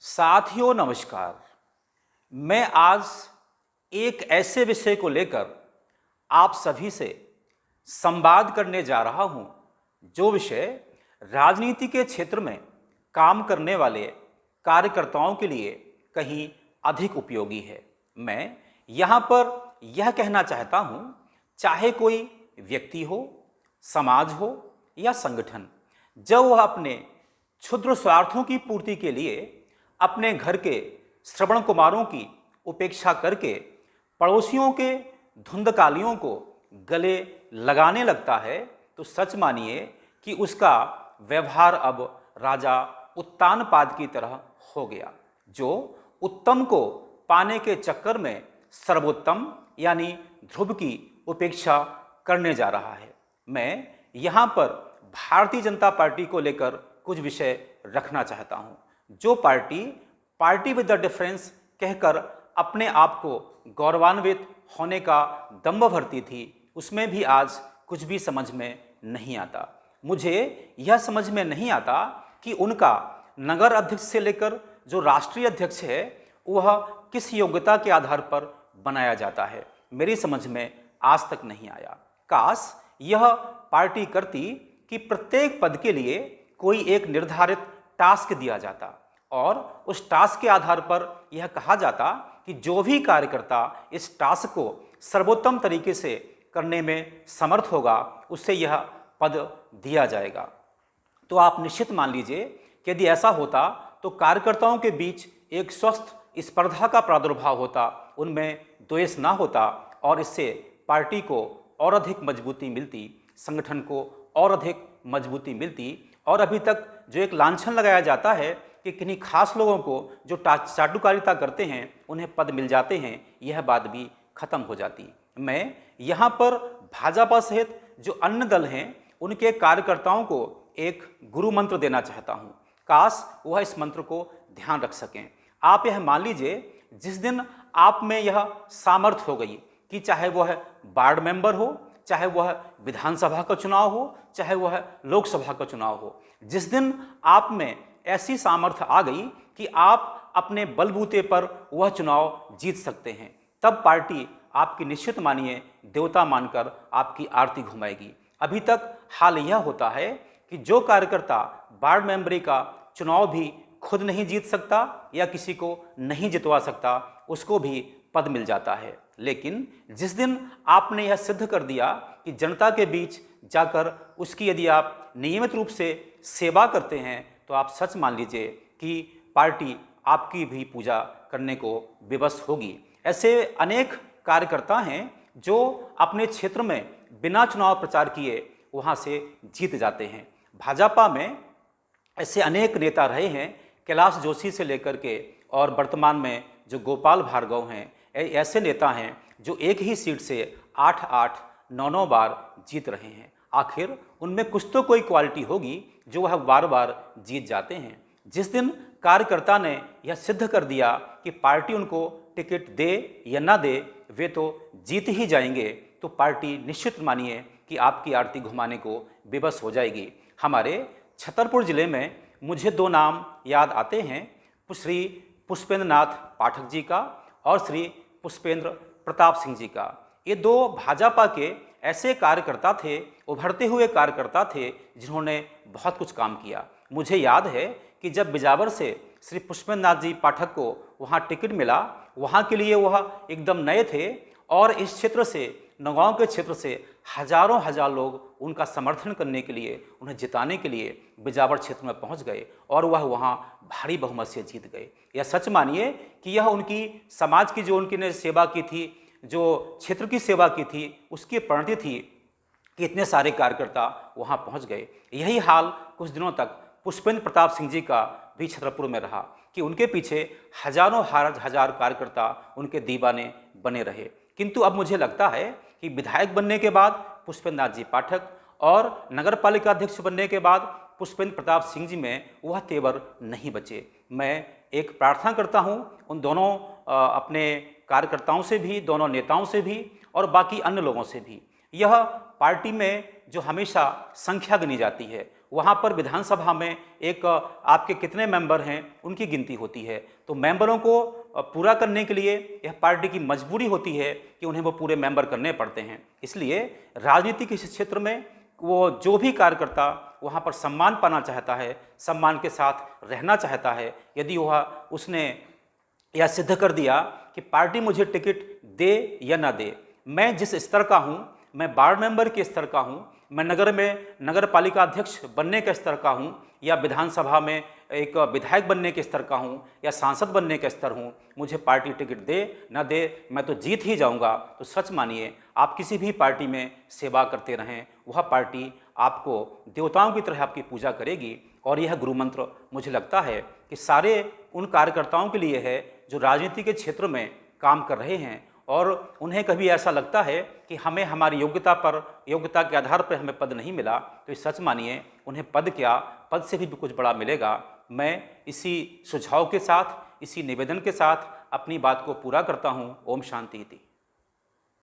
साथियों नमस्कार। मैं आज एक ऐसे विषय को लेकर आप सभी से संवाद करने जा रहा हूं, जो विषय राजनीति के क्षेत्र में काम करने वाले कार्यकर्ताओं के लिए कहीं अधिक उपयोगी है। मैं यहां पर यह कहना चाहता हूं, चाहे कोई व्यक्ति हो, समाज हो या संगठन, जब वह अपने क्षुद्र स्वार्थों की पूर्ति के लिए अपने घर के श्रवण कुमारों की उपेक्षा करके पड़ोसियों के धुंधकालियों को गले लगाने लगता है, तो सच मानिए कि उसका व्यवहार अब राजा उत्तानपाद की तरह हो गया, जो उत्तम को पाने के चक्कर में सर्वोत्तम यानी ध्रुव की उपेक्षा करने जा रहा है। मैं यहाँ पर भारतीय जनता पार्टी को लेकर कुछ विषय रखना चाहता हूँ। जो पार्टी विद द डिफरेंस कहकर अपने आप को गौरवान्वित होने का दंभ भरती थी, उसमें भी आज कुछ भी समझ में नहीं आता। मुझे यह समझ में नहीं आता कि उनका नगर अध्यक्ष से लेकर जो राष्ट्रीय अध्यक्ष है वह किस योग्यता के आधार पर बनाया जाता है, मेरी समझ में आज तक नहीं आया। काश यह पार्टी करती कि प्रत्येक पद के लिए कोई एक निर्धारित टास्क दिया जाता और उस टास्क के आधार पर यह कहा जाता कि जो भी कार्यकर्ता इस टास्क को सर्वोत्तम तरीके से करने में समर्थ होगा उससे यह पद दिया जाएगा। तो आप निश्चित मान लीजिए कि यदि ऐसा होता तो कार्यकर्ताओं के बीच एक स्वस्थ स्पर्धा का प्रादुर्भाव होता, उनमें द्वेष ना होता और इससे पार्टी को और अधिक मजबूती मिलती, संगठन को और अधिक मजबूती मिलती। और अभी तक जो एक लांछन लगाया जाता है कि किन्हीं खास लोगों को जो चाटुकारिता करते हैं उन्हें पद मिल जाते हैं, यह बात भी खत्म हो जाती। मैं यहाँ पर भाजपा सहित जो अन्य दल हैं उनके कार्यकर्ताओं को एक गुरु मंत्र देना चाहता हूँ। काश वह इस मंत्र को ध्यान रख सकें। आप यह मान लीजिए, जिस दिन आप में यह सामर्थ्य हो गई कि चाहे वह वार्ड मेंबर हो, चाहे वह विधानसभा का चुनाव हो, चाहे वह लोकसभा का चुनाव हो, जिस दिन आप में ऐसी सामर्थ्य आ गई कि आप अपने बलबूते पर वह चुनाव जीत सकते हैं, तब पार्टी आपकी निश्चित मानिए देवता मानकर आपकी आरती घुमाएगी। अभी तक हाल यह होता है कि जो कार्यकर्ता वार्ड मेंबरी का चुनाव भी खुद नहीं जीत सकता या किसी को नहीं जितवा सकता, उसको भी पद मिल जाता है। लेकिन जिस दिन आपने यह सिद्ध कर दिया कि जनता के बीच जाकर उसकी यदि आप नियमित रूप से सेवा करते हैं, तो आप सच मान लीजिए कि पार्टी आपकी भी पूजा करने को विवश होगी। ऐसे अनेक कार्यकर्ता हैं जो अपने क्षेत्र में बिना चुनाव प्रचार किए वहाँ से जीत जाते हैं। भाजपा में ऐसे अनेक नेता रहे हैं, कैलाश जोशी से लेकर के और वर्तमान में जो गोपाल भार्गव हैं, ऐसे नेता हैं जो एक ही सीट से 8-8, 9-9 बार जीत रहे हैं। आखिर उनमें कुछ तो कोई क्वालिटी होगी जो वह बार बार जीत जाते हैं। जिस दिन कार्यकर्ता ने यह सिद्ध कर दिया कि पार्टी उनको टिकट दे या ना दे, वे तो जीत ही जाएंगे, तो पार्टी निश्चित मानिए कि आपकी आरती घुमाने को विवश हो जाएगी। हमारे छतरपुर जिले में मुझे दो नाम याद आते हैं, श्री पुष्पेंद्र नाथ पाठक जी का और श्री पुष्पेंद्र प्रताप सिंह जी का। ये दो भाजपा के ऐसे कार्यकर्ता थे, उभरते हुए कार्यकर्ता थे, जिन्होंने बहुत कुछ काम किया। मुझे याद है कि जब बिजावर से श्री पुष्पेंद्र नाथ जी पाठक को वहाँ टिकट मिला, वहाँ के लिए वह एकदम नए थे और इस क्षेत्र से, नौगांव के क्षेत्र से हजारों हजार लोग उनका समर्थन करने के लिए, उन्हें जिताने के लिए बिजावर क्षेत्र में पहुँच गए और वह वहाँ भारी बहुमत से जीत गए। यह सच मानिए कि यह उनकी समाज की जो उनकी सेवा की थी, जो क्षेत्र की सेवा की थी, उसकी परिणति थी कि इतने सारे कार्यकर्ता वहाँ पहुँच गए। यही हाल कुछ दिनों तक पुष्पेंद्र प्रताप सिंह जी का भी छतरपुर में रहा कि उनके पीछे हजारों हजार कार्यकर्ता उनके दीवाने बने रहे। किंतु अब मुझे लगता है कि विधायक बनने के बाद पुष्पेंद्र नाथ जी पाठक और नगर पालिका अध्यक्ष बनने के बाद पुष्पेंद्र प्रताप सिंह जी में वह तेवर नहीं बचे। मैं एक प्रार्थना करता हूँ उन दोनों अपने कार्यकर्ताओं से भी, दोनों नेताओं से भी और बाकी अन्य लोगों से भी, यह पार्टी में जो हमेशा संख्या गिनी जाती है वहाँ पर विधानसभा में एक आपके कितने मेंबर हैं उनकी गिनती होती है। तो मेंबरों को पूरा करने के लिए यह पार्टी की मजबूरी होती है कि उन्हें वो पूरे मेंबर करने पड़ते हैं। इसलिए राजनीति के इस क्षेत्र में वो जो भी कार्यकर्ता वहाँ पर सम्मान पाना चाहता है, सम्मान के साथ रहना चाहता है, यदि वह उसने यह सिद्ध कर दिया कि पार्टी मुझे टिकट दे या ना दे, मैं जिस स्तर का हूँ, मैं वार्ड मेंबर के स्तर का हूँ, मैं नगर में नगर पालिका अध्यक्ष बनने के स्तर का हूँ, या विधानसभा में एक विधायक बनने के स्तर का हूँ, या सांसद बनने के स्तर हूँ, मुझे पार्टी टिकट दे ना दे मैं तो जीत ही जाऊँगा। तो सच मानिए, आप किसी भी पार्टी में सेवा करते रहें, वह पार्टी आपको देवताओं की तरह आपकी पूजा करेगी। और यह गुरु मंत्र मुझे लगता है कि सारे उन कार्यकर्ताओं के लिए है जो राजनीति के क्षेत्र में काम कर रहे हैं और उन्हें कभी ऐसा लगता है कि हमें हमारी योग्यता के आधार पर हमें पद नहीं मिला, तो सच मानिए उन्हें पद क्या, पद से भी कुछ बड़ा मिलेगा। मैं इसी सुझाव के साथ, इसी निवेदन के साथ अपनी बात को पूरा करता हूँ। ओम शांति।